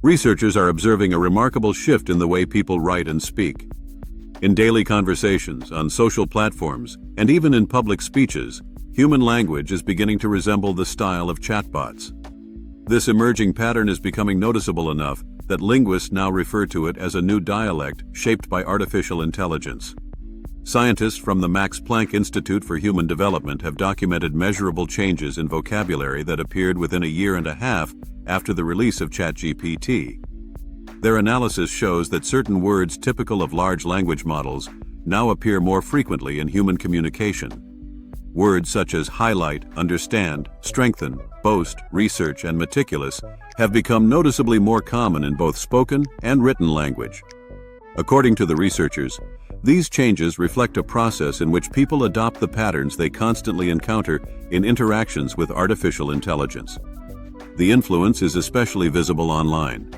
Researchers are observing a remarkable shift in the way people write and speak. In daily conversations, on social platforms, and even in public speeches, human language is beginning to resemble the style of chatbots. This emerging pattern is becoming noticeable enough that linguists now refer to it as a new dialect shaped by artificial intelligence. Scientists from the Max Planck Institute for Human Development have documented measurable changes in vocabulary that appeared within a year and a half after the release of ChatGPT. Their analysis shows that certain words typical of large language models now appear more frequently in human communication. Words such as highlight, understand, strengthen, boast, research, and meticulous have become noticeably more common in both spoken and written language. According to the researchers, these changes reflect a process in which people adopt the patterns they constantly encounter in interactions with artificial intelligence. The influence is especially visible online.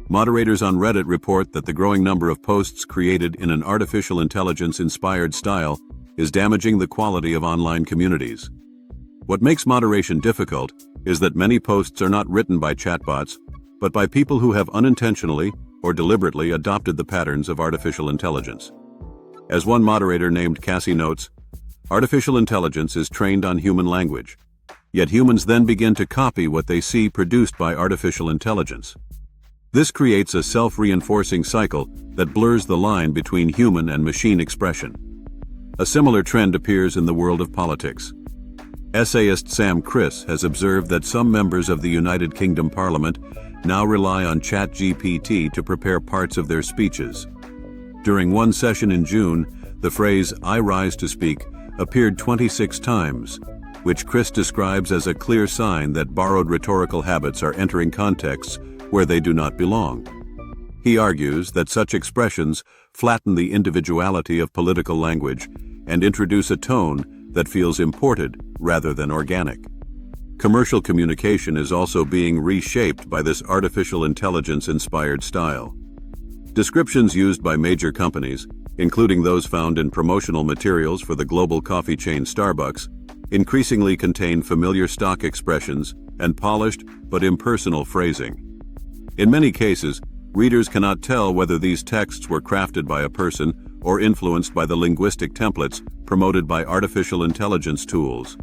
Moderators on Reddit report that the growing number of posts created in an artificial intelligence-inspired style is damaging the quality of online communities. What makes moderation difficult is that many posts are not written by chatbots, but by people who have unintentionally or deliberately adopted the patterns of artificial intelligence. As one moderator named Cassie notes, artificial intelligence is trained on human language, yet humans then begin to copy what they see produced by artificial intelligence. This creates a self-reinforcing cycle that blurs the line between human and machine expression. A similar trend appears in the world of politics. Essayist Sam Criss has observed that some members of the United Kingdom Parliament now rely on ChatGPT to prepare parts of their speeches. During one session in June, the phrase "I rise to speak" appeared 26 times, which Criss describes as a clear sign that borrowed rhetorical habits are entering contexts where they do not belong. He argues that such expressions flatten the individuality of political language and introduce a tone that feels imported rather than organic. Commercial communication is also being reshaped by this artificial intelligence-inspired style. Descriptions used by major companies, including those found in promotional materials for the global coffee chain Starbucks, increasingly contain familiar stock expressions and polished but impersonal phrasing. In many cases, readers cannot tell whether these texts were crafted by a person or influenced by the linguistic templates promoted by artificial intelligence tools.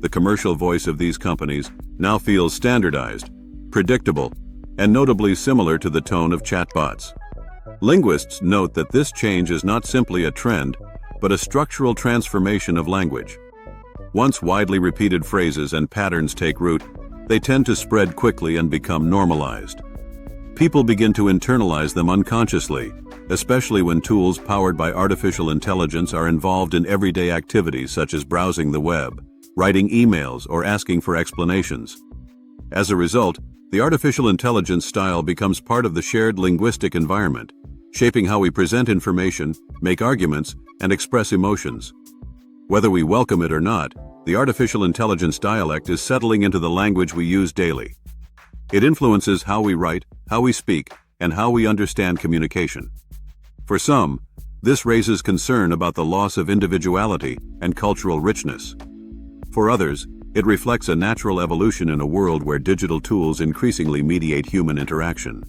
The commercial voice of these companies now feels standardized, predictable, and notably similar to the tone of chatbots. Linguists note that this change is not simply a trend, but a structural transformation of language. Once widely repeated phrases and patterns take root, they tend to spread quickly and become normalized. People begin to internalize them unconsciously, especially when tools powered by artificial intelligence are involved in everyday activities such as browsing the web, writing emails, or asking for explanations. As a result, the artificial intelligence style becomes part of the shared linguistic environment, shaping how we present information, make arguments, and express emotions. Whether we welcome it or not, the artificial intelligence dialect is settling into the language we use daily. It influences how we write, how we speak, and how we understand communication. For some, this raises concern about the loss of individuality and cultural richness. For others, it reflects a natural evolution in a world where digital tools increasingly mediate human interaction.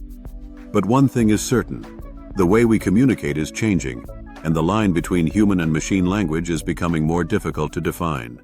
But one thing is certain: the way we communicate is changing, and the line between human and machine language is becoming more difficult to define.